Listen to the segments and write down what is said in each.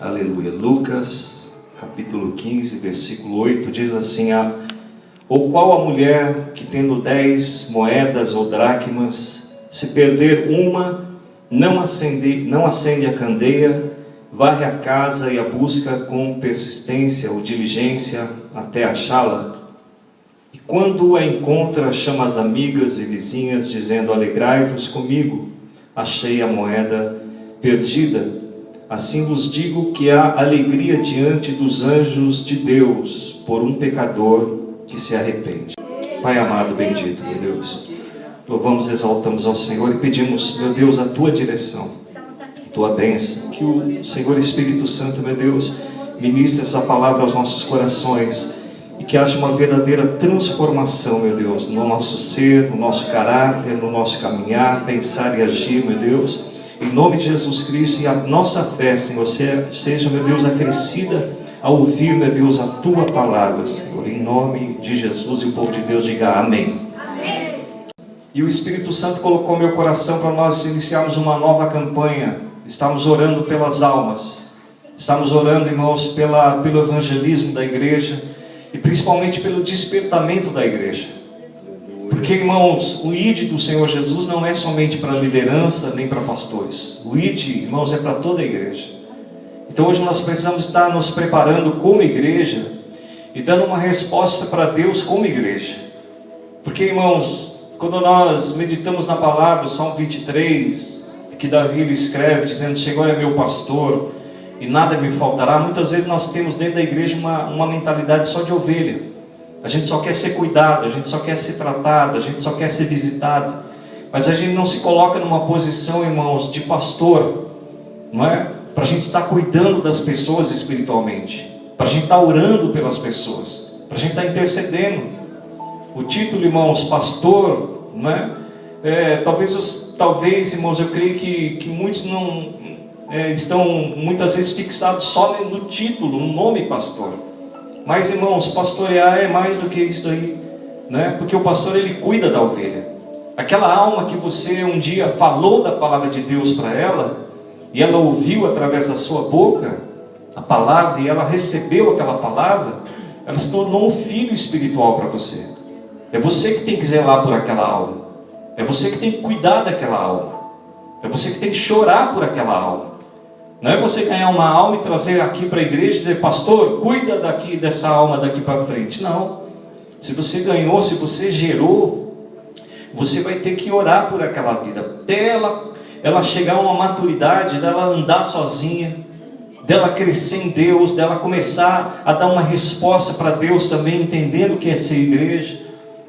Aleluia. Lucas, capítulo 15, versículo 8, diz assim: ou qual a mulher que tendo 10 moedas ou dracmas, se perder uma, não acende a candeia, varre a casa e a busca com persistência ou diligência até achá-la? E quando a encontra, chama as amigas e vizinhas, dizendo: alegrai-vos comigo, achei a moeda perdida. Assim vos digo que há alegria diante dos anjos de Deus por um pecador que se arrepende. Pai amado, bendito, meu Deus, louvamos e exaltamos ao Senhor e pedimos, meu Deus, a Tua direção, a Tua bênção, que o Senhor Espírito Santo, meu Deus, ministre essa palavra aos nossos corações e que haja uma verdadeira transformação, meu Deus, no nosso ser, no nosso caráter, no nosso caminhar, pensar e agir, meu Deus, em nome de Jesus Cristo. E a nossa fé, Senhor, seja, meu Deus, acrescida a ouvir, meu Deus, a Tua palavra, Senhor, em nome de Jesus. E o povo de Deus diga amém. Amém. E o Espírito Santo colocou meu coração para nós iniciarmos uma nova campanha. Estamos orando pelas almas, estamos orando, irmãos, pelo evangelismo da igreja e principalmente pelo despertamento da igreja. Porque, irmãos, o ID do Senhor Jesus não é somente para liderança nem para pastores. O ID, irmãos, é para toda a igreja. Então hoje nós precisamos estar nos preparando como igreja e dando uma resposta para Deus como igreja. Porque, irmãos, quando nós meditamos na palavra, o Salmo 23, que Davi ele escreve, dizendo: Senhor é meu pastor e nada me faltará. Muitas vezes nós temos dentro da igreja uma mentalidade só de ovelha. A gente só quer ser cuidado, a gente só quer ser tratado, a gente só quer ser visitado. Mas a gente não se coloca numa posição, irmãos, de pastor, não é? Para a gente estar cuidando das pessoas espiritualmente, para a gente estar orando pelas pessoas, para a gente estar intercedendo. O título, irmãos, pastor, não é? Talvez, irmãos, eu creio que muitos não estão muitas vezes fixados só no título, no nome pastor. Mas, irmãos, pastorear é mais do que isso aí, né? Porque o pastor, ele cuida da ovelha. Aquela alma que você um dia falou da palavra de Deus para ela, e ela ouviu através da sua boca a palavra, e ela recebeu aquela palavra, ela se tornou um filho espiritual para você. É você que tem que zelar por aquela alma, é você que tem que cuidar daquela alma, é você que tem que chorar por aquela alma. Não é você ganhar uma alma e trazer aqui para a igreja e dizer: pastor, cuida dessa alma daqui para frente. Não. Se você ganhou, se você gerou, você vai ter que orar por aquela vida, até ela chegar a uma maturidade, dela andar sozinha, dela crescer em Deus, dela começar a dar uma resposta para Deus também, entendendo o que é ser igreja.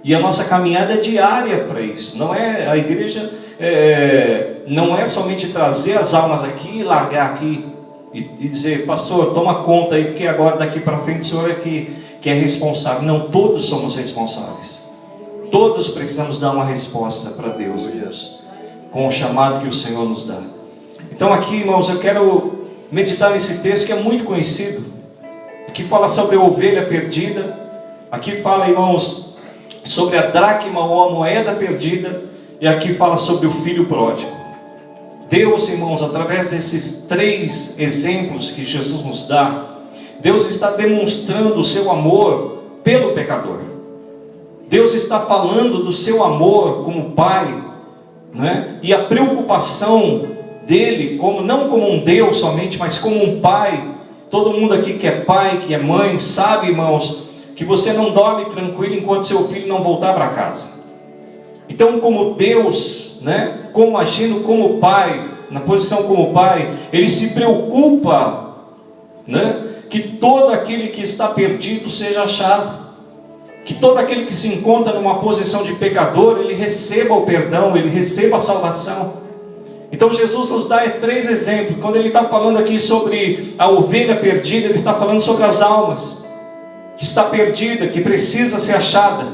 E a nossa caminhada é diária para isso. Não é a igreja... não é somente trazer as almas aqui e largar aqui e dizer: pastor, toma conta aí, porque agora daqui para frente o senhor é que é responsável. Não, todos somos responsáveis, todos precisamos dar uma resposta para Deus, com o chamado que o Senhor nos dá. Então aqui, irmãos, eu quero meditar nesse texto que é muito conhecido. Aqui fala sobre a ovelha perdida, aqui fala, irmãos, sobre a dracma ou a moeda perdida, e aqui fala sobre o filho pródigo. Deus, irmãos, através desses 3 exemplos que Jesus nos dá, Deus está demonstrando o seu amor pelo pecador. Deus está falando do seu amor como pai, né? E a preocupação dele, não como um Deus somente, mas como um pai. Todo mundo aqui que é pai, que é mãe, sabe, irmãos, que você não dorme tranquilo enquanto seu filho não voltar para casa. Então, como Deus, né, agindo como pai, na posição como pai, ele se preocupa, né, que todo aquele que está perdido seja achado, que todo aquele que se encontra numa posição de pecador, ele receba o perdão, ele receba a salvação. Então Jesus nos dá 3 exemplos. Quando ele está falando aqui sobre a ovelha perdida, ele está falando sobre as almas que está perdida, que precisa ser achada,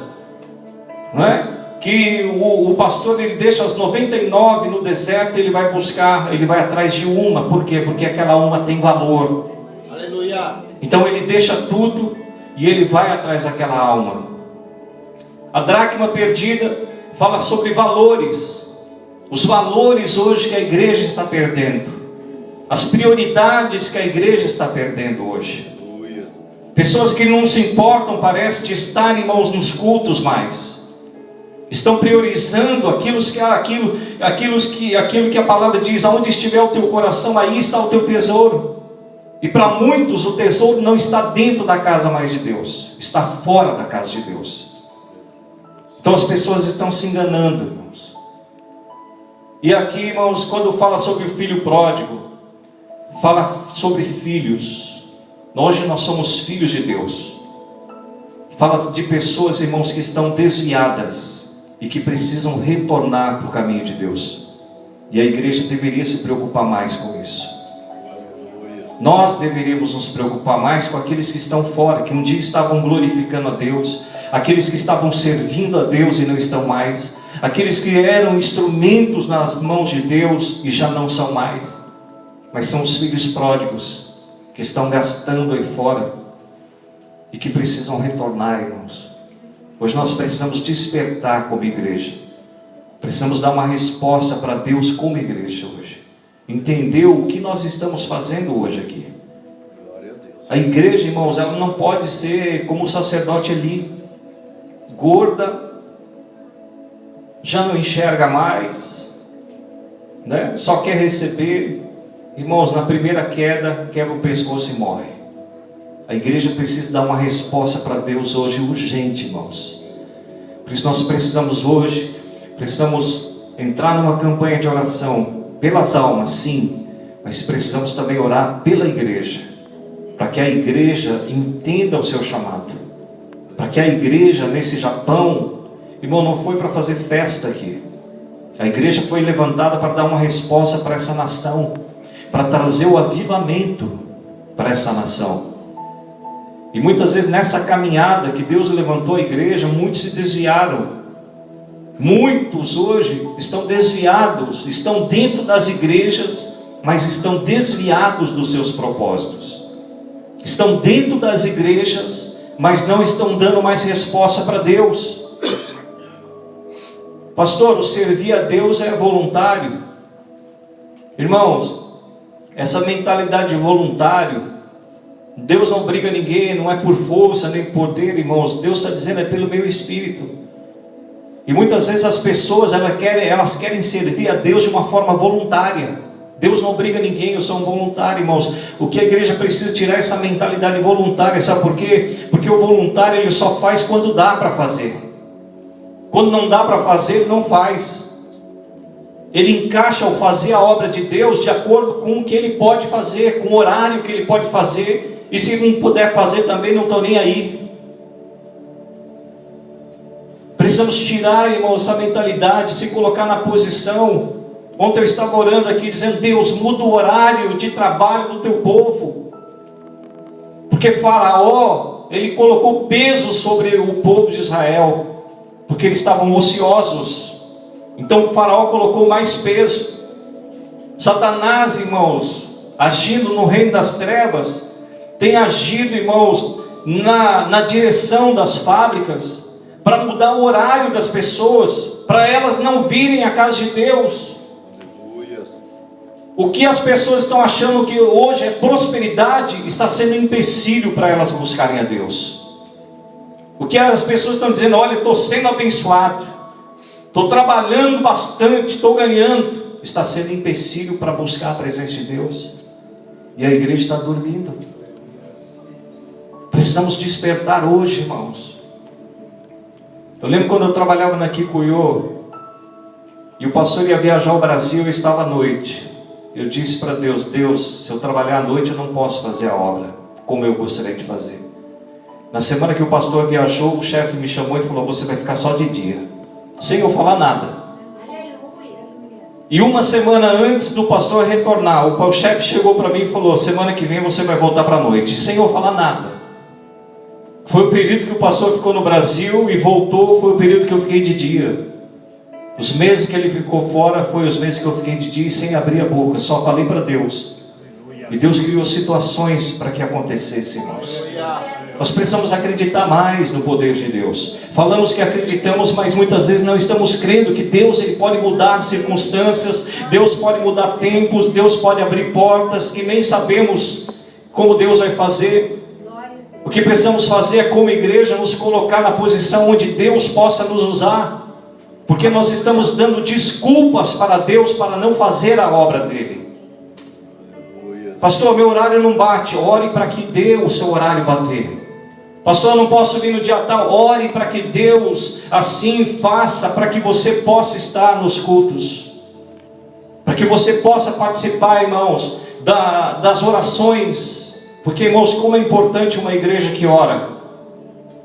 não é? Que o pastor, ele deixa as 99 no deserto, ele vai buscar, ele vai atrás de uma. Por quê? Porque aquela uma tem valor. Aleluia. Então ele deixa tudo e ele vai atrás daquela alma. A dracma perdida fala sobre valores. Os valores hoje que a igreja está perdendo. as prioridades que a igreja está perdendo hoje. Pessoas que não se importam, parece, de estar, irmãos, nos cultos mais. Estão priorizando aquilo que a palavra diz: aonde estiver o teu coração, aí está o teu tesouro. E para muitos o tesouro não está dentro da casa mais de Deus, está fora da casa de Deus. Então as pessoas estão se enganando, irmãos. E aqui, irmãos, quando fala sobre o filho pródigo, fala sobre filhos. Hoje nós somos filhos de Deus. Fala de pessoas, irmãos, que estão desviadas e que precisam retornar para o caminho de Deus. E a igreja deveria se preocupar mais com isso. Nós deveríamos nos preocupar mais com aqueles que estão fora, que um dia estavam glorificando a Deus, aqueles que estavam servindo a Deus e não estão mais, aqueles que eram instrumentos nas mãos de Deus e já não são mais, mas são os filhos pródigos, que estão gastando aí fora e que precisam retornar, irmãos. Hoje nós precisamos despertar como igreja, precisamos dar uma resposta para Deus como igreja hoje, entender o que nós estamos fazendo hoje aqui. A igreja, irmãos, ela não pode ser como o sacerdote Eli, gorda, já não enxerga mais, né? Só quer receber. Irmãos, na primeira queda, quebra o pescoço e morre. A igreja precisa dar uma resposta para Deus hoje urgente, irmãos. Por isso nós precisamos hoje, entrar numa campanha de oração pelas almas, sim, mas precisamos também orar pela igreja, para que a igreja entenda o seu chamado, para que a igreja nesse Japão, irmão, não foi para fazer festa aqui. A igreja foi levantada para dar uma resposta para essa nação, para trazer o avivamento para essa nação. E muitas vezes nessa caminhada que Deus levantou a igreja, muitos se desviaram. Muitos hoje estão desviados, estão dentro das igrejas, mas estão desviados dos seus propósitos. Estão dentro das igrejas, mas não estão dando mais resposta para Deus. Pastor, o servir a Deus é voluntário. Irmãos, essa mentalidade de voluntário, Deus não obriga ninguém, não é por força nem por poder, irmãos. Deus está dizendo, é pelo meu Espírito. E muitas vezes as pessoas, elas querem servir a Deus de uma forma voluntária. Deus não obriga ninguém, eu sou um voluntário, irmãos. O que a igreja precisa tirar é essa mentalidade voluntária, sabe por quê? Porque o voluntário, ele só faz quando dá para fazer. Quando não dá para fazer, ele não faz. Ele encaixa o fazer a obra de Deus de acordo com o que ele pode fazer, com o horário que ele pode fazer, e se não puder fazer também, não estou nem aí. Precisamos tirar, irmão, essa mentalidade, se colocar na posição. Ontem eu estava orando aqui dizendo, Deus, muda o horário de trabalho do teu povo, porque Faraó, ele colocou peso sobre o povo de Israel, porque eles estavam ociosos. Então o Faraó colocou mais peso. Satanás, irmãos, agindo no reino das trevas, tem agido, irmãos, na direção das fábricas, para mudar o horário das pessoas, para elas não virem à casa de Deus. O que as pessoas estão achando que hoje é prosperidade, está sendo um empecilho para elas buscarem a Deus. O que as pessoas estão dizendo, olha, estou sendo abençoado, estou trabalhando bastante, estou ganhando, está sendo empecilho para buscar a presença de Deus. E a igreja está dormindo. Precisamos despertar hoje, irmãos. Eu lembro quando eu trabalhava na Kikuyo, e o pastor ia viajar ao Brasil, eu estava à noite. Eu disse para Deus, Deus, se eu trabalhar à noite eu não posso fazer a obra como eu gostaria de fazer. Na semana que o pastor viajou, o chefe me chamou e falou, você vai ficar só de dia, sem eu falar nada. E uma semana antes do pastor retornar, o chefe chegou para mim e falou, semana que vem você vai voltar para a noite, sem eu falar nada. Foi o período que o pastor ficou no Brasil e voltou, foi o período que eu fiquei de dia. Os meses que ele ficou fora, foi os meses que eu fiquei de dia e sem abrir a boca, só falei para Deus. E Deus criou situações para que acontecesse, irmãos. Nós precisamos acreditar mais no poder de Deus. Falamos que acreditamos, mas muitas vezes não estamos crendo que Deus ele pode mudar circunstâncias, Deus pode mudar tempos, Deus pode abrir portas que nem sabemos como Deus vai fazer. O que precisamos fazer é, como igreja, nos colocar na posição onde Deus possa nos usar, porque nós estamos dando desculpas para Deus para não fazer a obra dele. Pastor, meu horário não bate. Ore para que dê o seu horário bater. Pastor, eu não posso vir no dia tal. Ore para que Deus assim faça, para que você possa estar nos cultos, para que você possa participar, irmãos, das orações. Porque, irmãos, como é importante uma igreja que ora.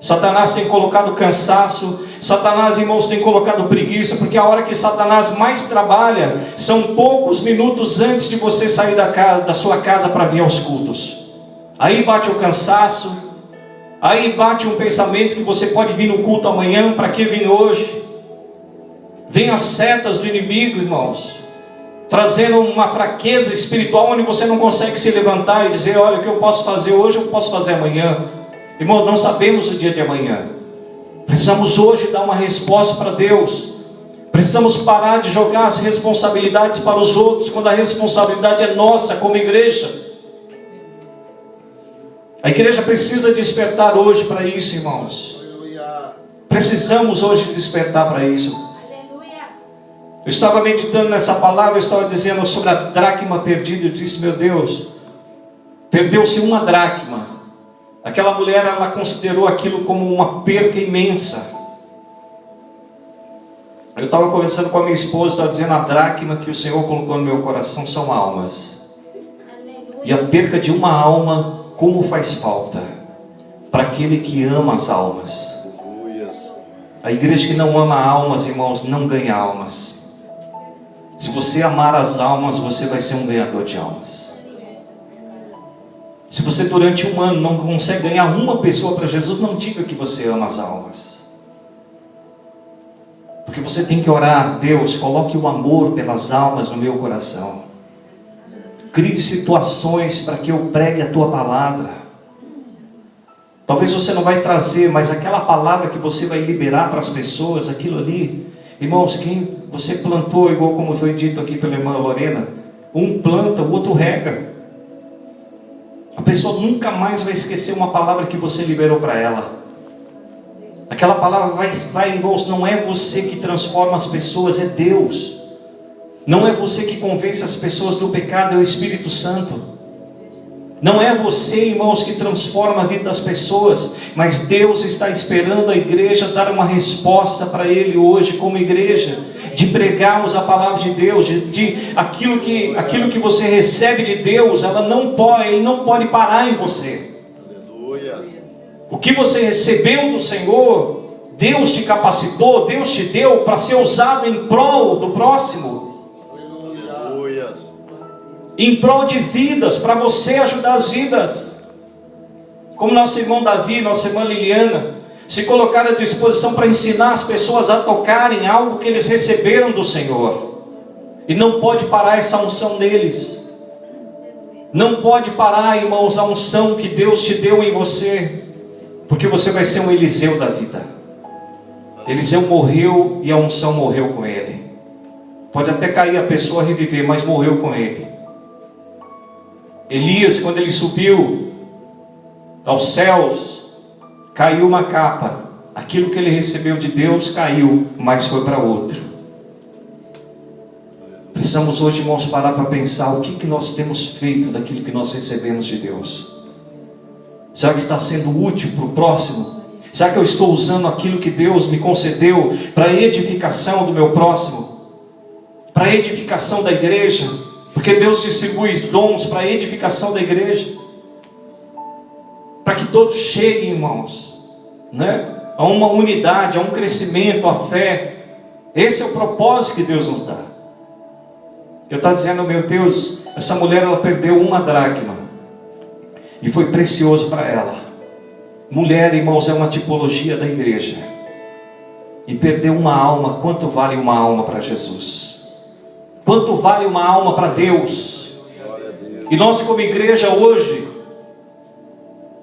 Satanás tem colocado cansaço, Satanás, irmãos, tem colocado preguiça, porque a hora que Satanás mais trabalha são poucos minutos antes de você sair da sua casa para vir aos cultos. Aí bate o cansaço, aí bate um pensamento que você pode vir no culto amanhã, para que vir hoje? Vem as setas do inimigo, irmãos, trazendo uma fraqueza espiritual, onde você não consegue se levantar e dizer, olha, o que eu posso fazer hoje, eu posso fazer amanhã. Irmãos, não sabemos o dia de amanhã. Precisamos hoje dar uma resposta para Deus. Precisamos parar de jogar as responsabilidades para os outros, quando a responsabilidade é nossa como igreja. A igreja precisa despertar hoje para isso, irmãos. Precisamos hoje despertar para isso. Eu estava meditando nessa palavra, eu estava dizendo sobre a dracma perdida. Eu disse, meu Deus, perdeu-se uma dracma. Aquela mulher, ela considerou aquilo como uma perca imensa. Eu estava conversando com a minha esposa, estava dizendo, a dracma que o Senhor colocou no meu coração são almas. E a perca de uma alma, como faz falta para aquele que ama as almas. A igreja que não ama almas, irmãos, não ganha almas. Se você amar as almas, você vai ser um ganhador de almas. Se você durante um ano não consegue ganhar uma pessoa para Jesus, não diga que você ama as almas. Porque você tem que orar, Deus, coloque o amor pelas almas no meu coração. Crie situações para que eu pregue a tua palavra. Talvez você não vai trazer, mas aquela palavra que você vai liberar para as pessoas, aquilo ali, irmãos, quem você plantou, igual como foi dito aqui pela irmã Lorena, um planta, o outro rega. A pessoa nunca mais vai esquecer uma palavra que você liberou para ela. Aquela palavra vai, irmãos, não é você que transforma as pessoas, é Deus. Não é você que convence as pessoas do pecado, é o Espírito Santo. Não é você, irmãos, que transforma a vida das pessoas, mas Deus está esperando a igreja dar uma resposta para Ele hoje como igreja, de pregarmos a palavra de Deus, de aquilo que você recebe de Deus, Ele não pode parar em você. Aleluia. O que você recebeu do Senhor, Deus te capacitou, Deus te deu para ser usado em prol do próximo. Aleluia. Em prol de vidas, para você ajudar as vidas. Como nosso irmão Davi, nossa irmã Liliana, se colocaram à disposição para ensinar as pessoas a tocarem algo que eles receberam do Senhor. E não pode parar essa unção deles. Não pode parar, irmãos, a unção que Deus te deu em você. Porque você vai ser um Eliseu da vida. Eliseu morreu e a unção morreu com ele. Pode até cair a pessoa reviver, mas morreu com ele. Elias, quando ele subiu aos céus, caiu uma capa. Aquilo que ele recebeu de Deus caiu, mas foi para outro. Precisamos hoje, irmãos, parar para pensar o que nós temos feito daquilo que nós recebemos de Deus. Será que está sendo útil para o próximo? Será que eu estou usando aquilo que Deus me concedeu para a edificação do meu próximo? Para a edificação da igreja? Porque Deus distribui dons para a edificação da igreja. Para que todos cheguem, irmãos, né? A uma unidade, a um crescimento, a fé. Esse é o propósito que Deus nos dá. Eu estava dizendo, meu Deus, essa mulher, ela perdeu uma dracma. E foi precioso para ela. Mulher, irmãos, é uma tipologia da igreja. E perder uma alma, quanto vale uma alma para Jesus? Quanto vale uma alma para Deus? E nós como igreja hoje,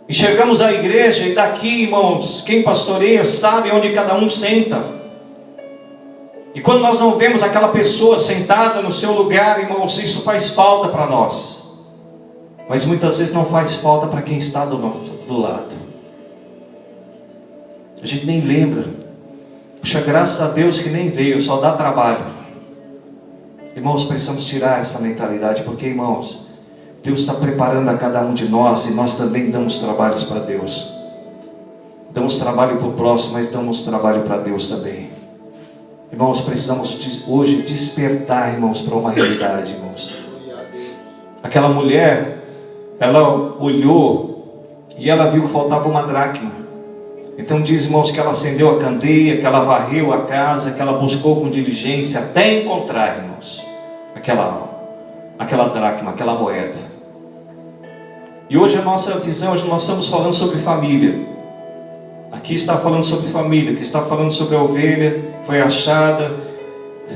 enxergamos a igreja e daqui, irmãos, quem pastoreia sabe onde cada um senta. E quando nós não vemos aquela pessoa sentada no seu lugar, irmãos, isso faz falta para nós. Mas muitas vezes não faz falta para quem está do lado. A gente nem lembra. Puxa, graças a Deus que nem veio, só dá trabalho. Irmãos, precisamos tirar essa mentalidade, porque, irmãos, Deus está preparando a cada um de nós, e nós também damos trabalhos para Deus. Damos trabalho para o próximo, mas damos trabalho para Deus também. Irmãos, precisamos hoje despertar, irmãos, para uma realidade, irmãos. Aquela mulher, ela olhou e ela viu que faltava uma dracma. Então diz, irmãos, que ela acendeu a candeia, que ela varreu a casa, que ela buscou com diligência até encontrar, irmãos, aquela dracma, aquela moeda. E hoje a nossa visão, hoje nós estamos falando sobre família. Aqui está falando sobre família, aqui está falando sobre a ovelha, foi achada,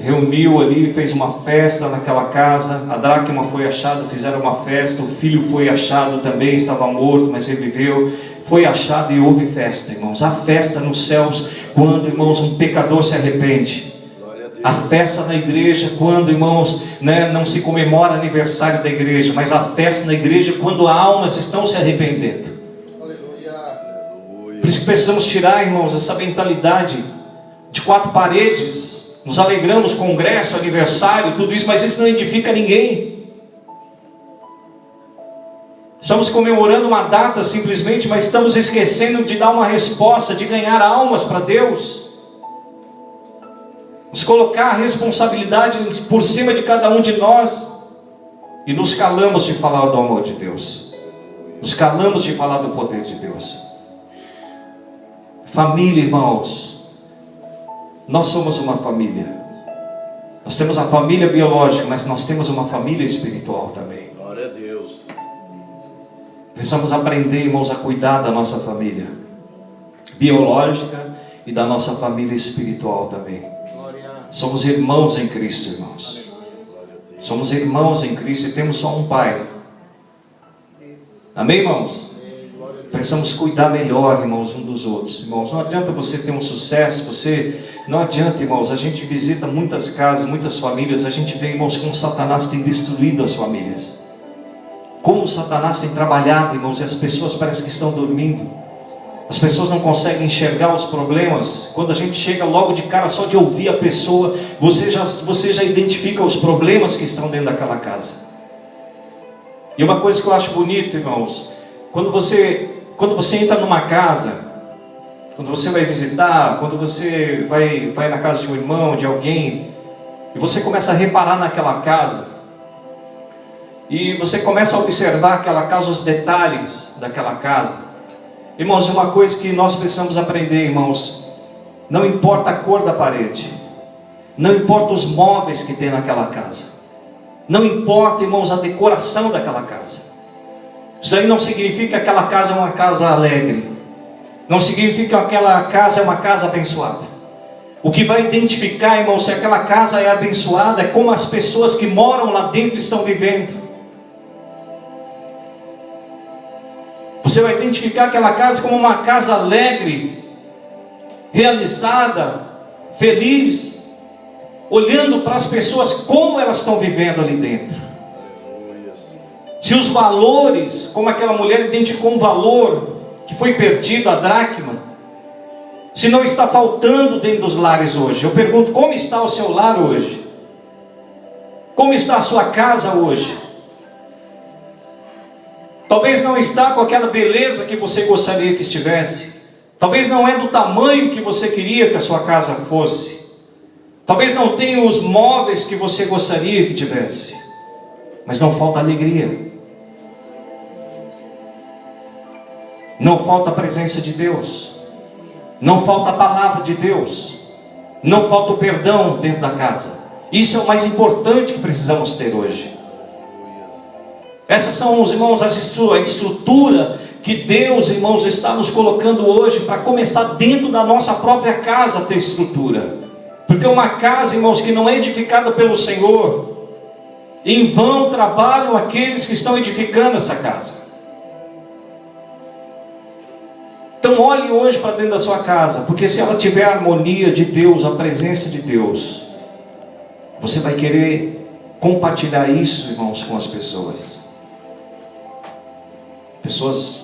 reuniu ali, fez uma festa naquela casa, a dracma foi achada, fizeram uma festa, o filho foi achado também, estava morto, mas reviveu, foi achado e houve festa, irmãos. Há festa nos céus quando, irmãos, um pecador se arrepende. A festa na igreja quando, irmãos, não se comemora aniversário da igreja, mas a festa na igreja quando almas estão se arrependendo. Por isso que precisamos tirar, irmãos, essa mentalidade de quatro paredes. Nos alegramos, congresso, aniversário, tudo isso, mas isso não edifica ninguém. Estamos comemorando uma data simplesmente, mas estamos esquecendo de dar uma resposta, de ganhar almas para Deus. Nos colocar a responsabilidade por cima de cada um de nós. E nos calamos de falar do amor de Deus. Nos calamos de falar do poder de Deus. Família, irmãos. Nós somos uma família. Nós temos a família biológica, mas nós temos uma família espiritual também. Glória a Deus. Precisamos aprender, irmãos, a cuidar da nossa família biológica e da nossa família espiritual também. Somos irmãos em Cristo, irmãos. Somos irmãos em Cristo e temos só um Pai. Amém, irmãos? Precisamos cuidar melhor, irmãos, um dos outros. Irmãos, não adianta você ter um sucesso, não adianta, irmãos, a gente visita muitas casas, muitas famílias, a gente vê, irmãos, como Satanás tem destruído as famílias. Como Satanás tem trabalhado, irmãos, e as pessoas parecem que estão dormindo. As pessoas não conseguem enxergar os problemas. Quando a gente chega logo de cara, só de ouvir a pessoa, você já identifica os problemas que estão dentro daquela casa. E uma coisa que eu acho bonito, irmãos, quando você entra numa casa, quando você vai visitar, quando você vai na casa de um irmão, de alguém, e você começa a reparar naquela casa, e você começa a observar aquela casa, os detalhes daquela casa. Irmãos, uma coisa que nós precisamos aprender, irmãos, não importa a cor da parede, não importa os móveis que tem naquela casa, não importa, irmãos, a decoração daquela casa. Isso aí não significa que aquela casa é uma casa alegre, não significa que aquela casa é uma casa abençoada. O que vai identificar, irmãos, se aquela casa é abençoada, é como as pessoas que moram lá dentro estão vivendo. Você vai identificar aquela casa como uma casa alegre, realizada, feliz, olhando para as pessoas como elas estão vivendo ali dentro. Se os valores, como aquela mulher identificou um valor que foi perdido, a dracma, se não está faltando dentro dos lares hoje, eu pergunto, como está o seu lar hoje? Como está a sua casa hoje? Talvez não está com aquela beleza que você gostaria que estivesse. Talvez não é do tamanho que você queria que a sua casa fosse. Talvez não tenha os móveis que você gostaria que tivesse. Mas não falta alegria. Não falta a presença de Deus. Não falta a palavra de Deus. Não falta o perdão dentro da casa. Isso é o mais importante que precisamos ter hoje. Essas são, os irmãos, a estrutura que Deus, irmãos, está nos colocando hoje para começar dentro da nossa própria casa a ter estrutura. Porque uma casa, irmãos, que não é edificada pelo Senhor, Em vão trabalham aqueles que estão edificando essa casa. Então olhe hoje para dentro da sua casa, porque se ela tiver a harmonia de Deus, a presença de Deus, você vai querer compartilhar isso, irmãos, com as pessoas.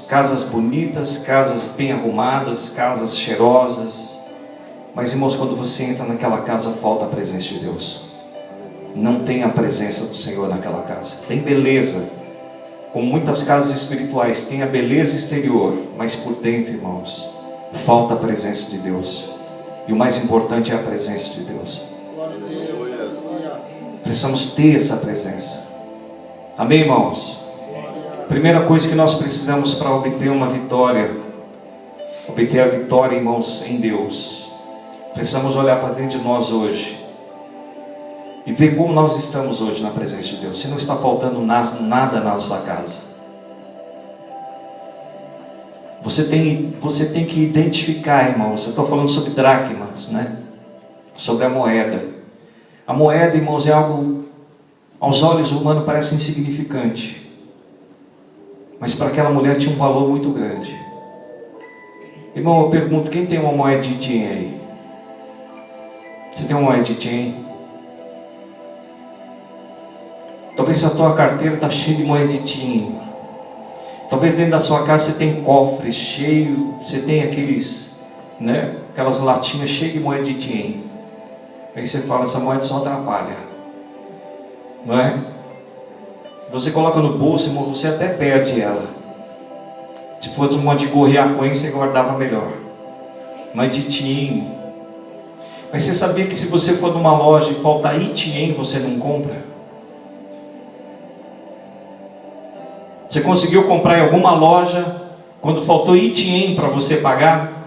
Casas bonitas, casas bem arrumadas, casas cheirosas. Mas, irmãos, quando você entra naquela casa, falta a presença de Deus. Não tem a presença do Senhor naquela casa. Tem beleza, como muitas casas espirituais, tem a beleza exterior, mas por dentro, irmãos, falta a presença de Deus. E o mais importante é a presença de Deus. Precisamos ter essa presença. Amém, irmãos? Primeira coisa que nós precisamos para obter uma vitória, obter a vitória, irmãos, em Deus, precisamos olhar para dentro de nós hoje e ver como nós estamos hoje na presença de Deus. Se não está faltando nada na nossa casa, você tem que identificar, irmãos. Eu estou falando sobre dracmas, né? Sobre a moeda. A moeda, irmãos, é algo, aos olhos humanos parece insignificante, mas para aquela mulher tinha um valor muito grande. Irmão, eu pergunto, quem tem uma moeda de dinheiro aí? Você tem uma moeda de dinheiro? Talvez a tua carteira está cheia de moeda de dinheiro. Talvez dentro da sua casa você tem cofre cheio, você tem aquelas latinhas cheias de moeda de dinheiro. Aí você fala, essa moeda só atrapalha, não é? Você coloca no bolso, irmão, você até perde ela. Se fosse uma de gorrear coin, você guardava melhor. Mas de tin. Mas você sabia que se você for numa loja e faltar itin, você não compra? Você conseguiu comprar em alguma loja quando faltou itin para você pagar?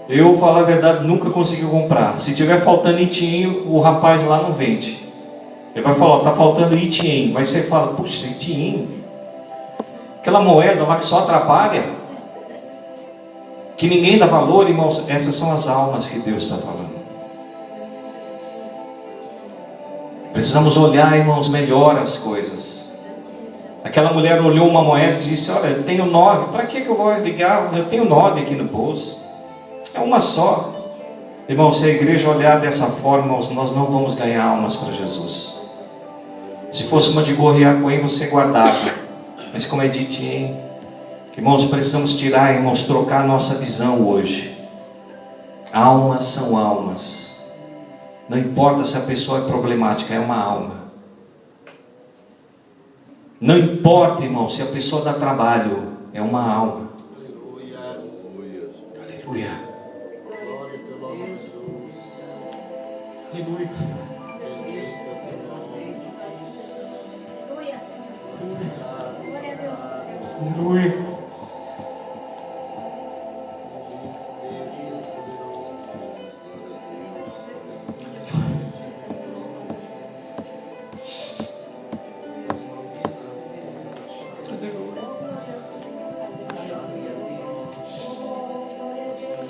Eu, falar a verdade, nunca consegui comprar. Se tiver faltando itin, o rapaz lá não vende. Ele vai falar, está faltando itin. Mas você fala, puxa, itin? Aquela moeda lá que só atrapalha, que ninguém dá valor, irmãos. Essas são as almas que Deus está falando. Precisamos olhar, irmãos, melhor as coisas. Aquela mulher olhou uma moeda e disse, olha, eu tenho 9, para que eu vou ligar? Eu tenho 9 aqui no bolso. É uma só. Irmão, se a igreja olhar dessa forma, irmãos, nós não vamos ganhar almas para Jesus. Se fosse uma de gorrear coin, você guardava. Mas como é dito, irmãos, precisamos tirar, irmãos, trocar a nossa visão hoje. Almas são almas. Não importa se a pessoa é problemática, é uma alma. Não importa, irmão, se a pessoa dá trabalho, é uma alma. Aleluia. Aleluia. Aleluia.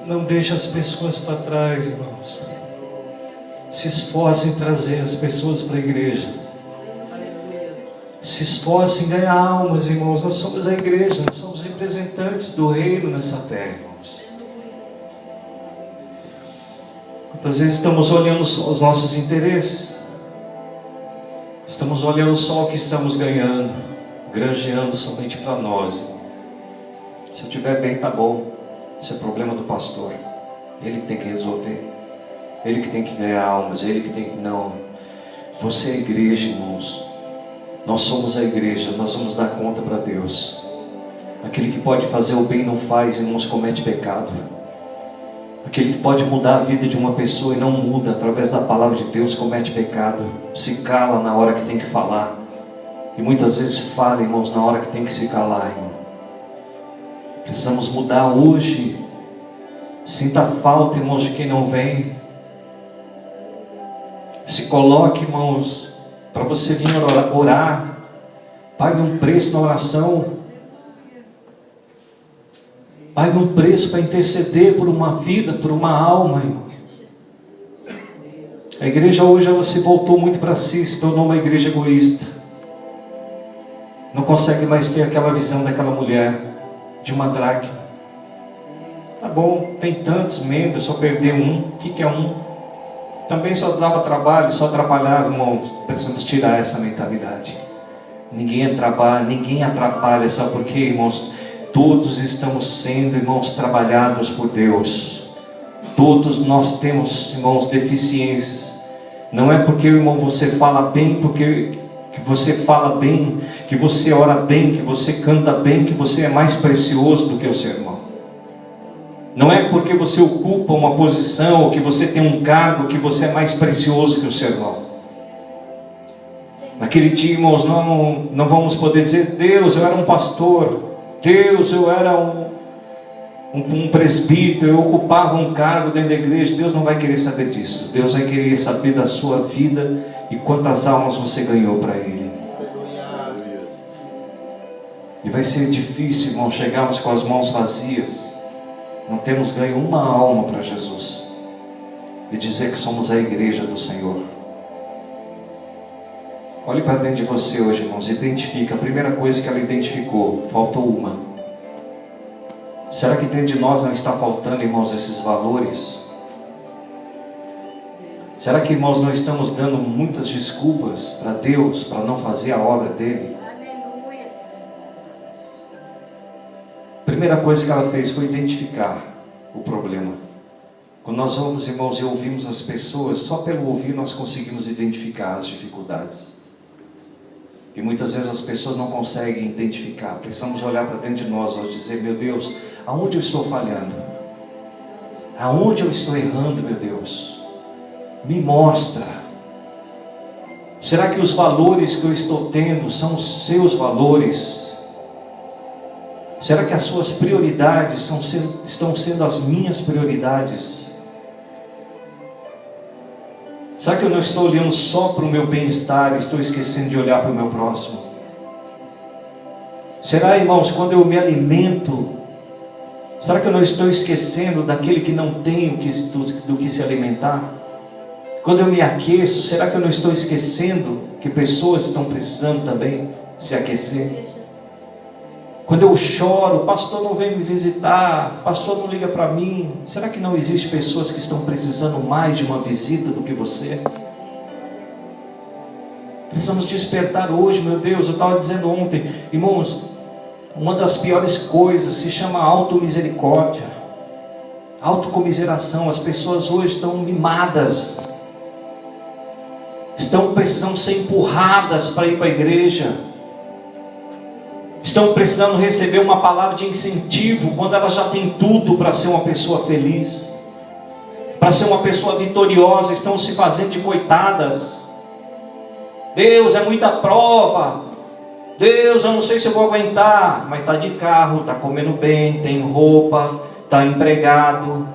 Não deixe as pessoas para trás, irmãos. Se esforce em trazer as pessoas para a igreja. Se esforce em ganhar almas, irmãos. Nós somos a igreja, nós somos representantes do reino nessa terra, irmãos. Muitas vezes estamos olhando só os nossos interesses. Estamos olhando só o que estamos ganhando, granjeando somente para nós. Se eu estiver bem, tá bom. Isso é problema do pastor. Ele que tem que resolver. Ele que tem que ganhar almas. Ele que tem que... Não. Você é a igreja, irmãos. Nós somos a igreja. Nós vamos dar conta para Deus. Aquele que pode fazer o bem não faz, irmãos, comete pecado. Aquele que pode mudar a vida de uma pessoa e não muda através da palavra de Deus, comete pecado. Se cala na hora que tem que falar. E muitas vezes fala, irmãos, na hora que tem que se calar, irmão. Precisamos mudar hoje. Sinta falta, irmãos, de quem não vem. Se coloque, irmãos, para você vir orar. Pague um preço na oração. Pague um preço para interceder por uma vida, por uma alma, irmão. A igreja hoje ela se voltou muito para si, se tornou uma igreja egoísta. Não consegue mais ter aquela visão daquela mulher, de uma dracma. Tá bom, tem tantos membros, só perder um. O que é um? Também só dava trabalho, só atrapalhava, irmãos. Precisamos tirar essa mentalidade. Ninguém atrapalha, sabe por quê, irmãos? Todos estamos sendo, irmãos, trabalhados por Deus. Todos nós temos, irmãos, deficiências. Não é porque, irmão, você fala bem, porque que você fala bem, que você ora bem, que você canta bem, que você é mais precioso do que o seu irmão. Não é porque você ocupa uma posição, ou que você tem um cargo, que você é mais precioso que o seu irmão. Naquele dia, irmãos, não vamos poder dizer: Deus, eu era um pastor, Deus, eu era um presbítero, eu ocupava um cargo dentro da igreja. Deus não vai querer saber disso. Deus vai querer saber da sua vida e quantas almas você ganhou para Ele. E vai ser difícil, irmão, chegarmos com as mãos vazias, não temos ganho uma alma para Jesus, e dizer que somos a igreja do Senhor. Olhe para dentro de você hoje, irmãos, identifica. A primeira coisa que ela identificou: faltou uma. Será que dentro de nós não está faltando, irmãos, esses valores? Será que, irmãos, não estamos dando muitas desculpas para Deus, para não fazer a obra dele? Primeira coisa que ela fez foi identificar o problema. Quando nós vamos, irmãos, e ouvimos as pessoas, só pelo ouvir nós conseguimos identificar as dificuldades. E muitas vezes as pessoas não conseguem identificar. Precisamos olhar para dentro de nós e dizer: meu Deus, aonde eu estou falhando? Aonde eu estou errando, meu Deus? Me mostra. Será que os valores que eu estou tendo são os seus valores? Será que as suas prioridades estão sendo as minhas prioridades? Será que eu não estou olhando só para o meu bem-estar e estou esquecendo de olhar para o meu próximo? Será, irmãos, quando eu me alimento, será que eu não estou esquecendo daquele que não tem do que se alimentar? Quando eu me aqueço, será que eu não estou esquecendo que pessoas estão precisando também se aquecer? Quando eu choro, o pastor não vem me visitar, o pastor não liga para mim. Será que não existe pessoas que estão precisando mais de uma visita do que você? Precisamos despertar hoje, meu Deus. Eu estava dizendo ontem, irmãos, uma das piores coisas se chama automisericórdia, autocomiseração. As pessoas hoje estão mimadas, estão precisando ser empurradas para ir para a igreja, estão precisando receber uma palavra de incentivo, quando elas já têm tudo para ser uma pessoa feliz, para ser uma pessoa vitoriosa. Estão se fazendo de coitadas. Deus, é muita prova. Deus, eu não sei se eu vou aguentar. Mas está de carro, está comendo bem, tem roupa, está empregado,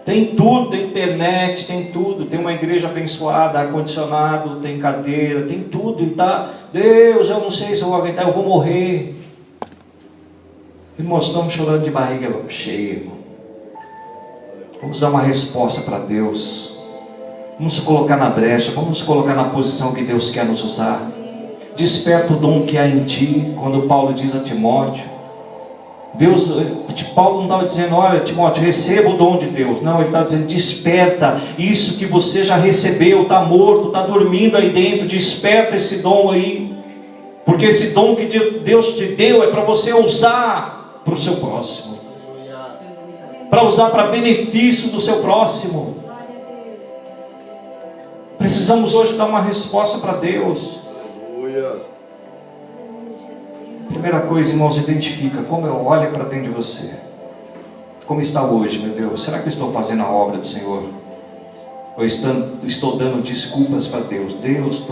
tem tudo, tem internet, tem tudo, tem uma igreja abençoada, ar-condicionado, tem cadeira, tem tudo. E tá: Deus, eu não sei se eu vou aguentar, eu vou morrer. Irmãos, estamos chorando de barriga cheia, irmão. Vamos dar uma resposta para Deus. Vamos se colocar na brecha, vamos nos colocar na posição que Deus quer nos usar. Desperta o dom que há em ti. Quando Paulo diz a Timóteo, Paulo não estava dizendo: olha, Timóteo, receba o dom de Deus. Não, ele estava dizendo: desperta isso que você já recebeu. Está morto, está dormindo aí dentro. Desperta esse dom aí, porque esse dom que Deus te deu é para você usar para o seu próximo, para usar para benefício do seu próximo. Precisamos hoje dar uma resposta para Deus. Primeira coisa, irmãos, identifica. Como eu olho para dentro de você, como está hoje, meu Deus? Será que eu estou fazendo a obra do Senhor? Ou estou dando desculpas para Deus? Deus,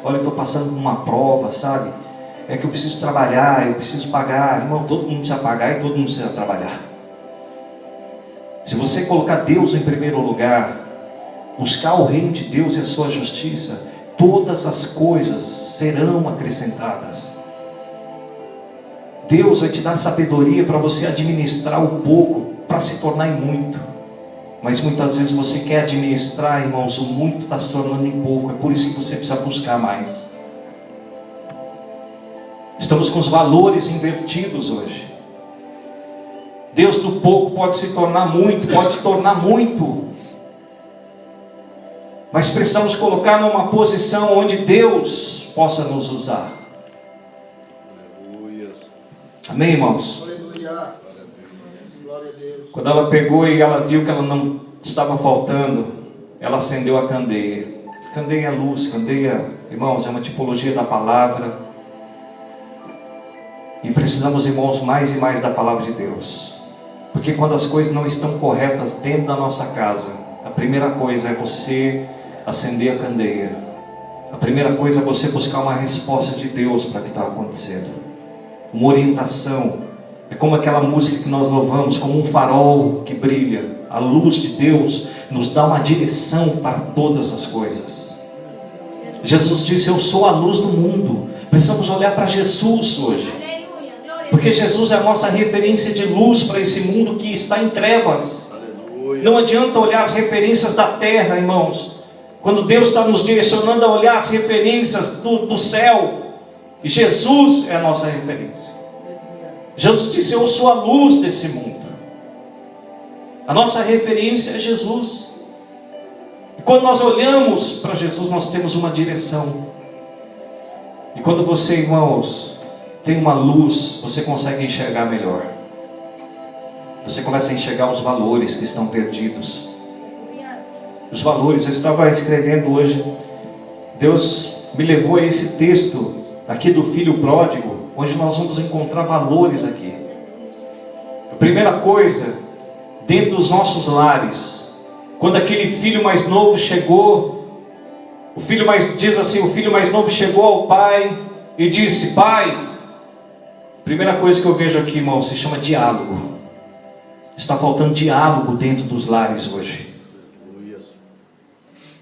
olha, eu estou passando por uma prova, sabe? É que eu preciso trabalhar, eu preciso pagar. Irmão, todo mundo precisa pagar e todo mundo precisa trabalhar. Se você colocar Deus em primeiro lugar, buscar o reino de Deus e a sua justiça, todas as coisas serão acrescentadas. Deus vai te dar sabedoria para você administrar o pouco, para se tornar em muito. Mas muitas vezes você quer administrar, irmãos, o muito está se tornando em pouco. É por isso que você precisa buscar mais. Estamos com os valores invertidos hoje. Deus do pouco pode se tornar muito, pode tornar muito. Mas precisamos colocar numa posição onde Deus possa nos usar. Aleluia. Amém, irmãos? Aleluia. Glória a Deus. Quando ela pegou e ela viu que ela não estava faltando, ela acendeu a candeia. Candeia é luz, candeia, irmãos, é uma tipologia da palavra. E precisamos, irmãos, mais e mais da palavra de Deus. Porque quando as coisas não estão corretas dentro da nossa casa, a primeira coisa é você acender a candeia. A primeira coisa é você buscar uma resposta de Deus para o que está acontecendo. Uma orientação. É como aquela música que nós louvamos, como um farol que brilha. A luz de Deus nos dá uma direção para todas as coisas. Jesus disse: eu sou a luz do mundo. Precisamos olhar para Jesus hoje. Porque Jesus é a nossa referência de luz para esse mundo que está em trevas. Aleluia. Não adianta olhar as referências da terra, irmãos. Quando Deus está nos direcionando a olhar as referências do céu. E Jesus é a nossa referência. Jesus disse: eu sou a luz desse mundo. A nossa referência é Jesus. E quando nós olhamos para Jesus, nós temos uma direção. E quando você, irmãos, tem uma luz, você consegue enxergar melhor. Você começa a enxergar os valores que estão perdidos. Os valores, eu estava escrevendo hoje, Deus me levou a esse texto aqui do filho pródigo, onde nós vamos encontrar valores aqui. A primeira coisa, dentro dos nossos lares, quando aquele filho mais novo chegou, o filho mais novo chegou ao pai e disse: pai, primeira coisa que eu vejo aqui, irmão, se chama diálogo. Está faltando diálogo dentro dos lares hoje.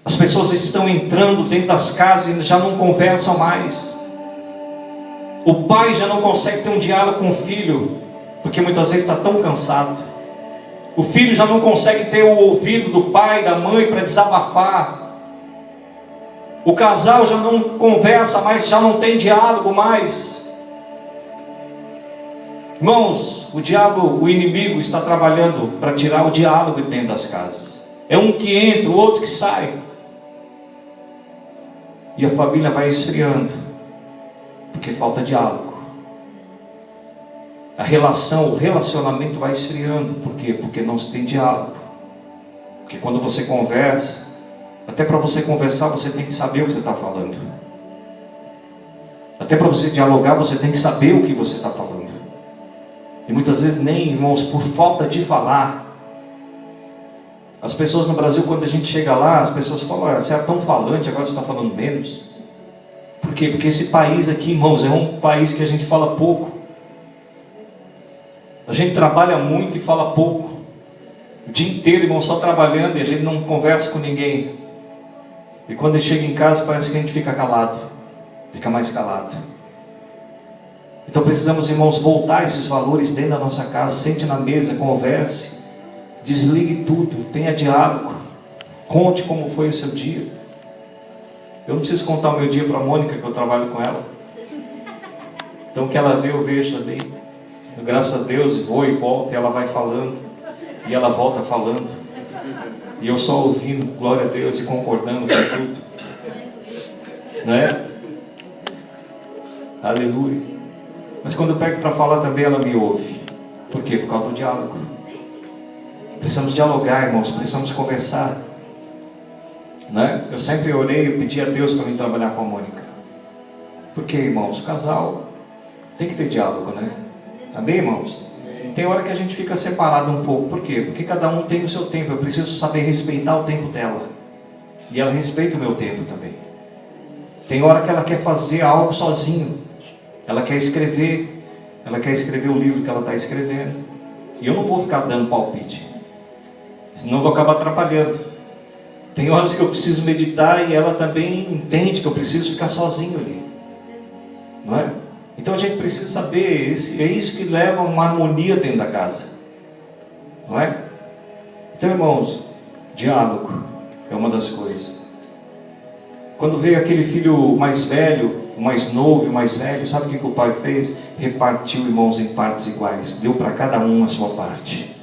As pessoas estão entrando dentro das casas e já não conversam mais. O pai já não consegue ter um diálogo com o filho, porque muitas vezes está tão cansado. O filho já não consegue ter o ouvido do pai, da mãe para desabafar. O casal já não conversa mais, já não tem diálogo mais. Irmãos, o diabo, o inimigo está trabalhando para tirar o diálogo de dentro das casas. É um que entra, o outro que sai. E a família vai esfriando, porque falta diálogo. O relacionamento vai esfriando. Por quê? Porque não se tem diálogo. Porque quando você conversa, até para você conversar, você tem que saber o que você está falando. Até para você dialogar, você tem que saber o que você está falando. E muitas vezes nem, irmãos, por falta de falar. As pessoas no Brasil, quando a gente chega lá, as pessoas falam: você era tão falante, agora você está falando menos. Por quê? Porque esse país aqui, irmãos, é um país que a gente fala pouco. A gente trabalha muito e fala pouco. O dia inteiro, irmão, só trabalhando, e a gente não conversa com ninguém. E quando chega em casa, parece que a gente fica calado. Fica mais calado. Então precisamos, irmãos, voltar esses valores dentro da nossa casa. Sente na mesa, converse. Desligue tudo, tenha diálogo. Conte como foi o seu dia. Eu não preciso contar o meu dia para a Mônica, que eu trabalho com ela. Então o que ela vê, eu vejo também. Graças a Deus, vou e volto, e ela vai falando. E ela volta falando. E eu só ouvindo, glória a Deus, e concordando com tudo. Não é? Aleluia. Mas quando eu pego para falar também, ela me ouve. Por quê? Por causa do diálogo. Precisamos dialogar, irmãos, precisamos conversar. Né? Eu sempre orei e pedi a Deus para mim trabalhar com a Mônica. Porque, irmãos, o casal tem que ter diálogo, né? Amém, irmãos? Tem hora que a gente fica separado um pouco. Por quê? Porque cada um tem o seu tempo. Eu preciso saber respeitar o tempo dela. E ela respeita o meu tempo também. Tem hora que ela quer fazer algo sozinho. Ela quer escrever. Ela quer escrever o livro que ela está escrevendo. E eu não vou ficar dando palpite. Senão eu vou acabar atrapalhando. Tem horas que eu preciso meditar e ela também entende que eu preciso ficar sozinho ali. Não é? Então a gente precisa saber, é isso que leva a uma harmonia dentro da casa. Não é? Então, irmãos, Diálogo é uma das coisas. Quando veio aquele filho mais velho, o mais novo e o mais velho, sabe o que o pai fez? Repartiu, irmãos, em partes iguais. Deu para cada um a sua parte.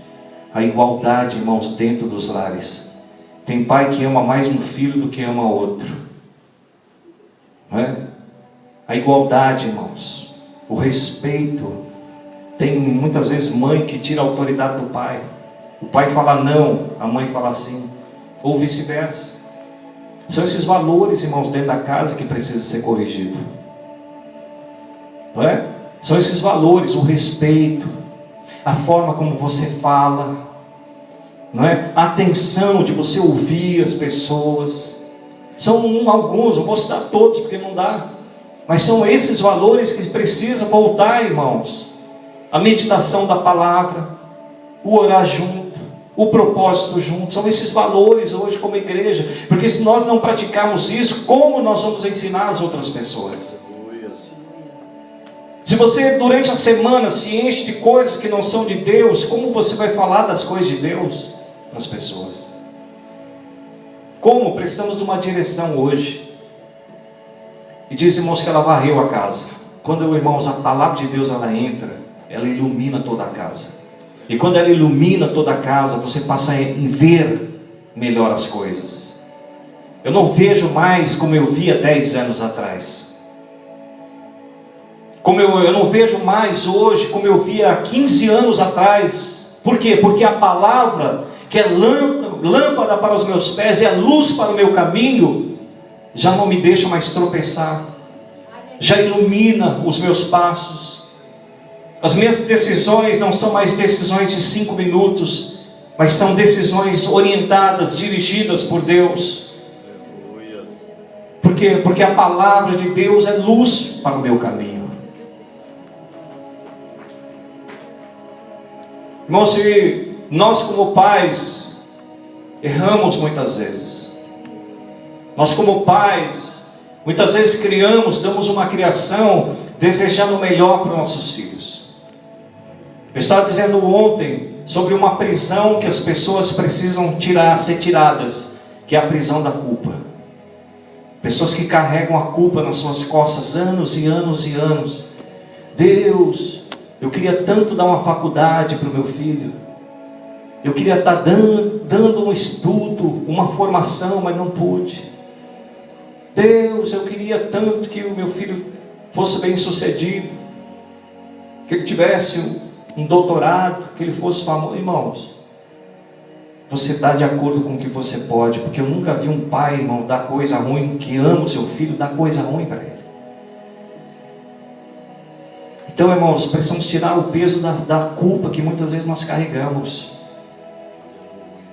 A igualdade, irmãos, dentro dos lares. Tem pai que ama mais um filho do que ama outro. Não é? A igualdade, irmãos. O respeito. Tem muitas vezes mãe que tira a autoridade do pai. O pai fala não, a mãe fala sim. Ou vice-versa. São esses valores, irmãos, dentro da casa que precisam ser corrigidos. Não é? São esses valores, o respeito, a forma como você fala, não é? A atenção de você ouvir as pessoas. São alguns, não vou citar todos porque não dá, mas são esses valores que precisam voltar, irmãos. A meditação da palavra, o orar junto, o propósito junto, são esses valores hoje como igreja, porque se nós não praticarmos isso, como nós vamos ensinar as outras pessoas? Se você durante a semana se enche de coisas que não são de Deus, como você vai falar das coisas de Deus para as pessoas? Como? Precisamos de uma direção hoje. E diz, irmãos, que ela varreu a casa. Quando, irmãos, a palavra de Deus ela entra, ela ilumina toda a casa. E quando ela ilumina toda a casa, você passa a ver melhor as coisas. Eu não vejo mais como eu via 10 anos atrás. Eu não vejo mais hoje como eu via há 15 anos atrás. Por quê? Porque a palavra, que é lâmpada para os meus pés e é luz para o meu caminho, já não me deixa mais tropeçar. Já ilumina os meus passos. As minhas decisões não são mais decisões de 5 minutos, mas são decisões orientadas, dirigidas por Deus. Por quê? Porque a palavra de Deus é luz para o meu caminho. Irmãos, se nós como pais erramos muitas vezes. Nós como pais, muitas vezes damos uma criação desejando o melhor para os nossos filhos. Eu estava dizendo ontem sobre uma prisão que as pessoas precisam ser tiradas, que é a prisão da culpa. Pessoas que carregam a culpa nas suas costas anos e anos e anos. Deus, eu queria tanto dar uma faculdade para o meu filho. Eu queria estar dando um estudo, uma formação, mas não pude. Deus, eu queria tanto que o meu filho fosse bem sucedido, que ele tivesse um doutorado, que ele fosse famoso. Irmãos, você dá de acordo com o que você pode, porque eu nunca vi um pai, irmão, dar coisa ruim, que ama o seu filho, dar coisa ruim para ele. Então, irmãos, precisamos tirar o peso da culpa que muitas vezes nós carregamos.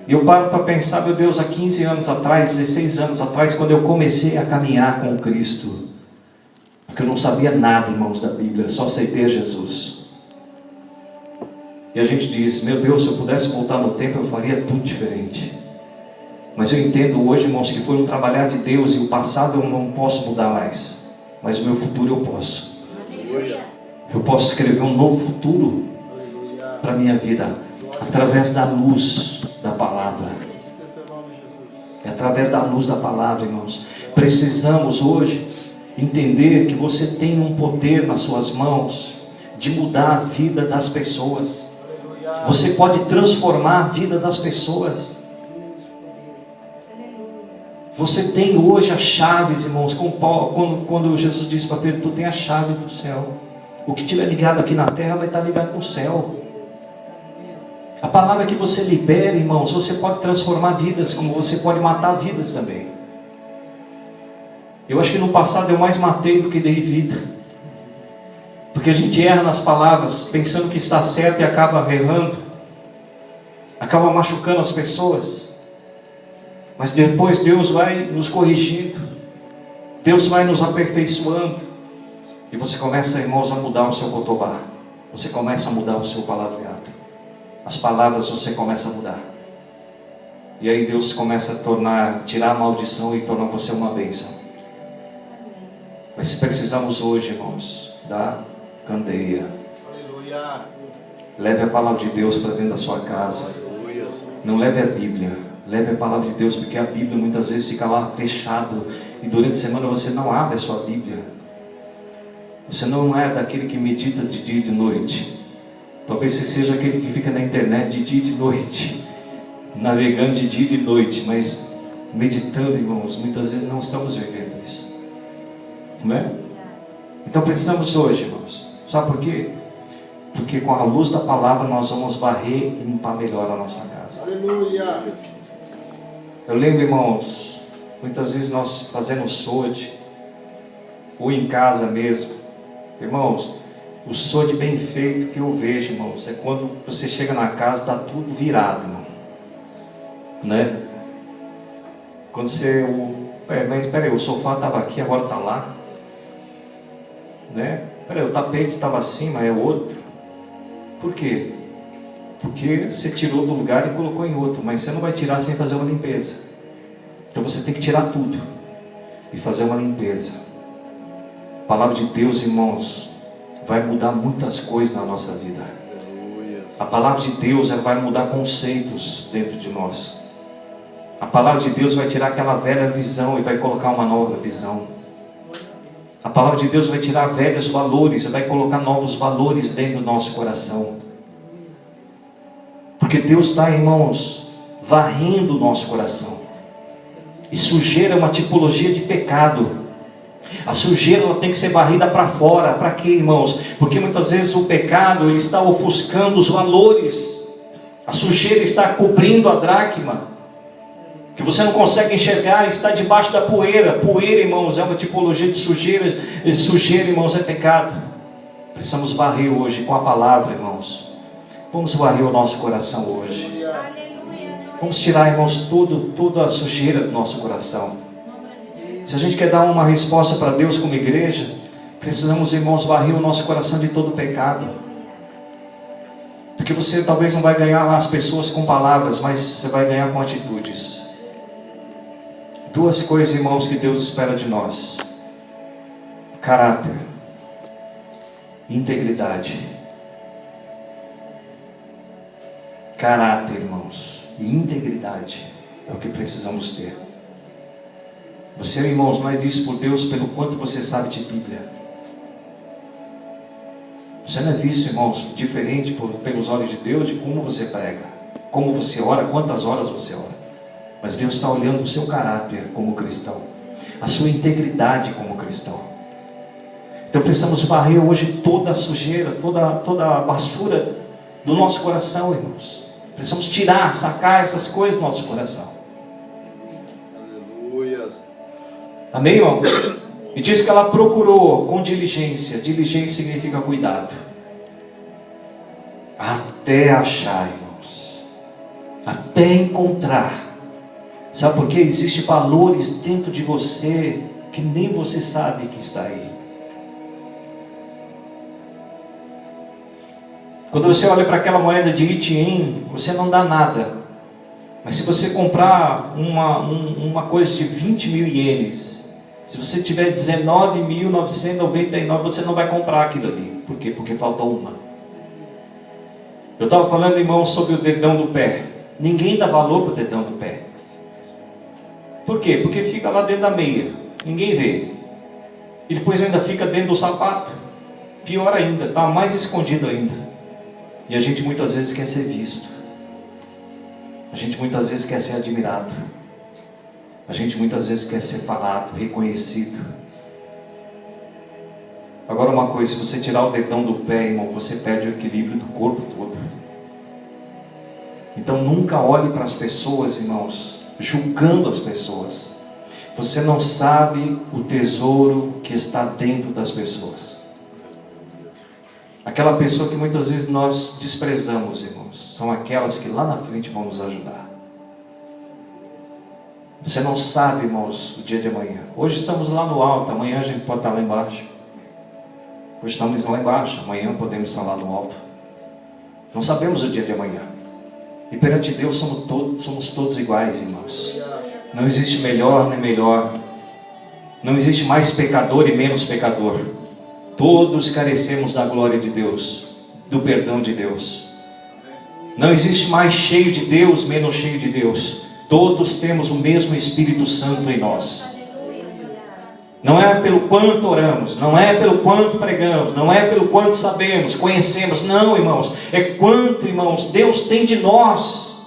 E eu paro para pensar, meu Deus, há 15 anos atrás, 16 anos atrás, quando eu comecei a caminhar com Cristo, porque eu não sabia nada, irmãos, da Bíblia, só aceitei a Jesus. E a gente diz, meu Deus, se eu pudesse voltar no tempo, eu faria tudo diferente. Mas eu entendo hoje, irmãos, que foi um trabalhar de Deus, e o passado eu não posso mudar mais, mas o meu futuro eu posso. Eu posso escrever um novo futuro para a minha vida, através da luz da palavra. É através da luz da palavra, irmãos. Precisamos hoje entender que você tem um poder nas suas mãos de mudar a vida das pessoas. Você pode transformar a vida das pessoas. Você tem hoje as chaves, irmãos, quando Jesus disse para Pedro, tu tem a chave do céu. O que estiver ligado aqui na terra vai estar ligado no céu. A palavra que você libera, irmãos, você pode transformar vidas, como você pode matar vidas também. Eu acho que no passado eu mais matei do que dei vida. Porque a gente erra nas palavras, pensando que está certo e acaba errando. Acaba machucando as pessoas. Mas depois Deus vai nos corrigindo. Deus vai nos aperfeiçoando. E você começa, irmãos, a mudar o seu cotobá. Você começa a mudar o seu palavreado. As palavras você começa a mudar. E aí Deus começa a tirar a maldição e tornar você uma bênção. Mas precisamos hoje, irmãos, da candeia. Leve a palavra de Deus para dentro da sua casa. Não leve a Bíblia, Leve a palavra de Deus, porque a Bíblia muitas vezes fica lá fechado, e durante a semana você não abre a sua Bíblia. Você não é daquele que medita de dia e de noite. Talvez você seja aquele que fica na internet de dia e de noite, navegando de dia e de noite, mas meditando, irmãos, muitas vezes não estamos vivendo isso. Não é? Então precisamos hoje, irmãos. Sabe por quê? Porque com a luz da palavra nós vamos varrer e limpar melhor a nossa casa. Aleluia. Eu lembro, irmãos, muitas vezes nós fazemos SOD, ou em casa mesmo. Irmãos, o SOD bem feito que eu vejo, irmãos, é quando você chega na casa, está tudo virado, irmão. Né? Quando você... mas peraí, o sofá estava aqui, agora está lá. Né? Peraí, o tapete estava assim, mas é outro. Por quê? Porque você tirou do lugar e colocou em outro, mas você não vai tirar sem fazer uma limpeza. Então você tem que tirar tudo e fazer uma limpeza. A palavra de Deus, irmãos, vai mudar muitas coisas na nossa vida. A palavra de Deus vai mudar conceitos dentro de nós. A palavra de Deus vai tirar aquela velha visão e vai colocar uma nova visão. A palavra de Deus vai tirar velhos valores e vai colocar novos valores dentro do nosso coração. Porque Deus está, irmãos, varrendo o nosso coração. E sujeira é uma tipologia de pecado. A sujeira ela tem que ser varrida para fora. Para quê, irmãos? Porque muitas vezes o pecado ele está ofuscando os valores. A sujeira está cobrindo a dracma, que você não consegue enxergar, está debaixo da poeira. Poeira, irmãos, é uma tipologia de sujeira. E sujeira, irmãos, é pecado. Precisamos varrer hoje com a palavra, irmãos. Vamos varrer o nosso coração hoje. Vamos tirar, irmãos, toda a sujeira do nosso coração. Se a gente quer dar uma resposta para Deus como igreja, precisamos, irmãos, varrer o nosso coração de todo pecado. Porque você talvez não vai ganhar as pessoas com palavras, mas você vai ganhar com atitudes. Duas coisas, irmãos, que Deus espera de nós: caráter e integridade. Caráter, irmãos, e integridade é o que precisamos ter. Você, irmãos, não é visto por Deus pelo quanto você sabe de Bíblia. Você não é visto, irmãos, diferente pelos olhos de Deus de como você prega, como você ora, quantas horas você ora. Mas Deus está olhando o seu caráter como cristão, a sua integridade como cristão. Então precisamos varrer hoje toda a sujeira, toda a basura do nosso coração, irmãos. Precisamos tirar, sacar essas coisas do nosso coração. Aleluia. Amém, irmão? E diz que ela procurou com diligência. Diligência significa cuidado. Até achar, irmãos. Até encontrar. Sabe por quê? Existem valores dentro de você que nem você sabe que está aí. Quando você olha para aquela moeda de Itiim, você não dá nada. Mas se você comprar uma coisa de 20 mil ienes, se você tiver 19.999, você não vai comprar aquilo ali. Por quê? Porque falta uma. Eu estava falando, irmão, sobre o dedão do pé. Ninguém dá valor para o dedão do pé. Por quê? Porque fica lá dentro da meia. Ninguém vê. E depois ainda fica dentro do sapato. Pior ainda, está mais escondido ainda. E a gente muitas vezes quer ser visto. A gente muitas vezes quer ser admirado. A gente muitas vezes quer ser falado, reconhecido. Agora uma coisa, se você tirar o dedão do pé, irmão, você perde o equilíbrio do corpo todo. Então nunca olhe para as pessoas, irmãos, julgando as pessoas. Você não sabe o tesouro que está dentro das pessoas. Aquela pessoa que muitas vezes nós desprezamos, irmãos, são aquelas que lá na frente vão nos ajudar. Você não sabe, irmãos, o dia de amanhã. Hoje estamos lá no alto, amanhã a gente pode estar lá embaixo. Hoje estamos lá embaixo, amanhã podemos estar lá no alto. Não sabemos o dia de amanhã. E perante Deus somos todos iguais, irmãos. Não existe melhor nem melhor. Não existe mais pecador e menos pecador. Todos carecemos da glória de Deus, do perdão de Deus. Não existe mais cheio de Deus, menos cheio de Deus. Todos temos o mesmo Espírito Santo em nós. Não é pelo quanto oramos, não é pelo quanto pregamos, não é pelo quanto sabemos, conhecemos. Não, irmãos, é quanto, irmãos, Deus tem de nós.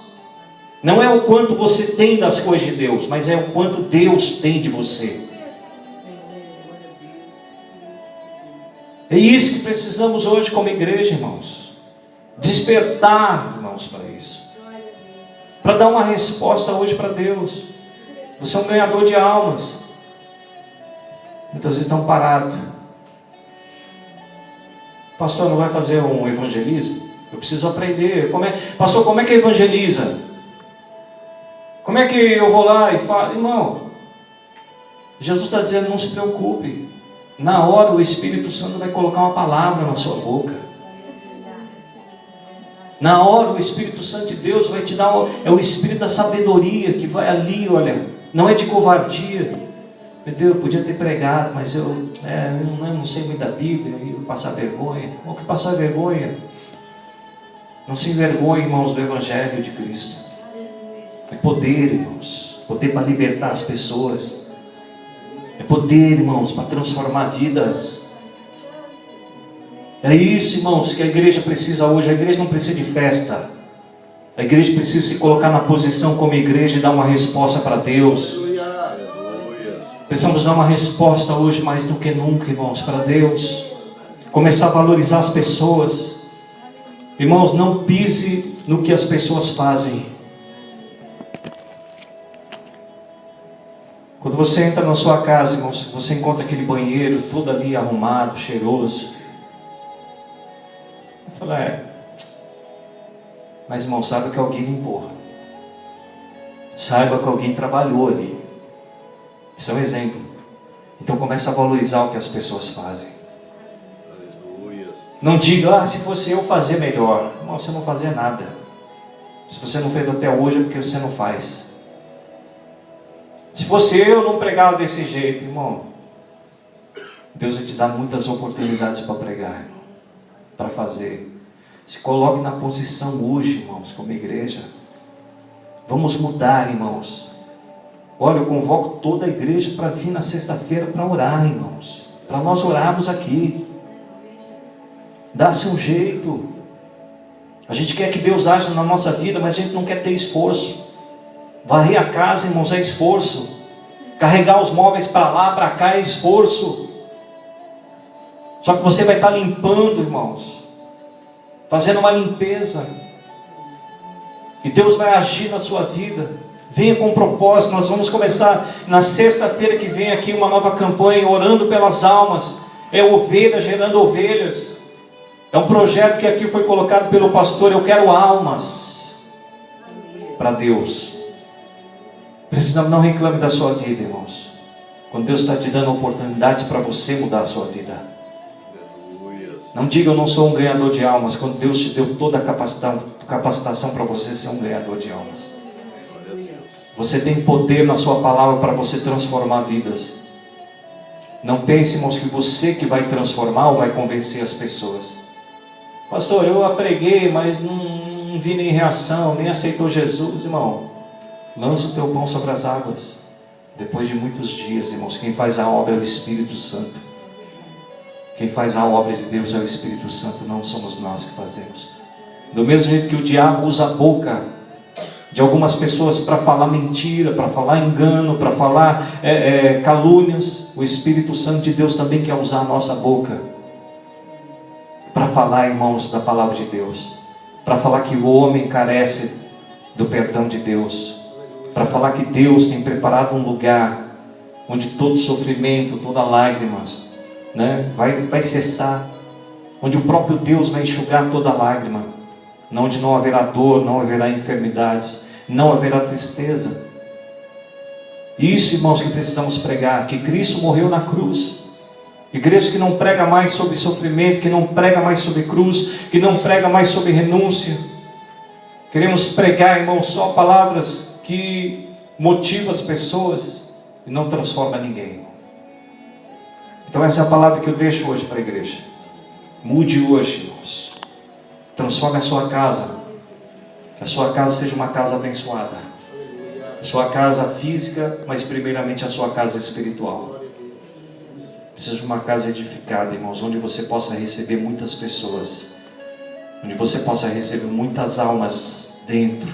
Não é o quanto você tem das coisas de Deus, mas é o quanto Deus tem de você. É isso que precisamos hoje como igreja, irmãos. Despertar, irmãos, para isso. Para dar uma resposta hoje para Deus. Você é um ganhador de almas. Muitas vezes estão parados. Pastor, não vai fazer um evangelismo? Eu preciso aprender. Pastor, como é que evangeliza? Como é que eu vou lá e falo? Irmão, Jesus está dizendo, não se preocupe. Na hora o Espírito Santo vai colocar uma palavra na sua boca. Na hora o Espírito Santo de Deus vai te dar, é o Espírito da sabedoria que vai ali, olha, não é de covardia. Meu Deus, eu podia ter pregado, mas eu não sei muito da Bíblia, e vou passar vergonha. O que passar vergonha? Não se envergonhe, irmãos, do Evangelho de Cristo. É poder, irmãos, poder para libertar as pessoas. É poder, irmãos, para transformar vidas. É isso, irmãos, que a igreja precisa hoje. A igreja não precisa de festa. A igreja precisa se colocar na posição como igreja e dar uma resposta para Deus. Precisamos dar uma resposta hoje mais do que nunca, irmãos, para Deus. Começar a valorizar as pessoas. Irmãos, não pise no que as pessoas fazem. Quando você entra na sua casa, irmãos, você encontra aquele banheiro todo ali arrumado, cheiroso. Eu falo, mas irmão, saiba que alguém limpou. Saiba que alguém trabalhou ali. Isso é um exemplo. Então comece a valorizar o que as pessoas fazem. Não diga, se fosse eu fazer melhor. Irmão, você não fazia nada. Se você não fez até hoje é porque você não faz. Se fosse eu, não pregava desse jeito, irmão. Deus vai te dar muitas oportunidades para pregar, irmão, para fazer. Se coloque na posição hoje, irmãos, como igreja. Vamos mudar, irmãos. Olha, eu convoco toda a igreja para vir na sexta-feira para orar, irmãos. Para nós orarmos aqui. Dá-se um jeito. A gente quer que Deus haja na nossa vida, mas a gente não quer ter esforço. Varrer a casa, irmãos, é esforço. Carregar os móveis para lá, para cá é esforço. Só que você vai estar limpando, irmãos, fazendo uma limpeza. E Deus vai agir na sua vida. Venha com propósito. Nós vamos começar na sexta-feira que vem aqui uma nova campanha, orando pelas almas. É ovelha gerando ovelhas. É um projeto que aqui foi colocado pelo pastor. Eu quero almas para Deus. Precisamos, não reclame da sua vida, irmãos. Quando Deus está te dando oportunidades para você mudar a sua vida. Não diga eu não sou um ganhador de almas, quando Deus te deu toda a capacitação para você ser um ganhador de almas. Você tem poder na sua palavra para você transformar vidas. Não pense, irmãos, que você que vai transformar ou vai convencer as pessoas. Pastor, eu preguei, mas não vi nem reação, nem aceitou Jesus. Irmão, lança o teu pão sobre as águas. Depois de muitos dias, irmãos, quem faz a obra é o Espírito Santo. Quem faz a obra de Deus é o Espírito Santo, não somos nós que fazemos. Do mesmo jeito que o diabo usa a boca de algumas pessoas para falar mentira, para falar engano, para falar calúnias, o Espírito Santo de Deus também quer usar a nossa boca para falar, irmãos, da palavra de Deus, para falar que o homem carece do perdão de Deus, para falar que Deus tem preparado um lugar onde todo sofrimento, toda lágrimas, vai cessar, onde o próprio Deus vai enxugar toda lágrima, onde não haverá dor, não haverá enfermidades, não haverá tristeza. Isso, irmãos, que precisamos pregar, que Cristo morreu na cruz. Igreja que não prega mais sobre sofrimento, que não prega mais sobre cruz, que não prega mais sobre renúncia. Queremos pregar, irmãos, só palavras que motivam as pessoas e não transformam ninguém. Então essa é a palavra que eu deixo hoje para a igreja. Mude hoje, irmãos. Transforme a sua casa. Que a sua casa seja uma casa abençoada. A sua casa física, mas primeiramente a sua casa espiritual. Precisa de uma casa edificada, irmãos, onde você possa receber muitas pessoas, onde você possa receber muitas almas dentro,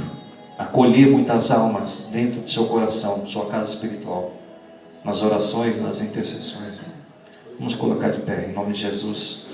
acolher muitas almas dentro do seu coração, sua casa espiritual, nas orações, nas intercessões. Vamos colocar de pé, em nome de Jesus.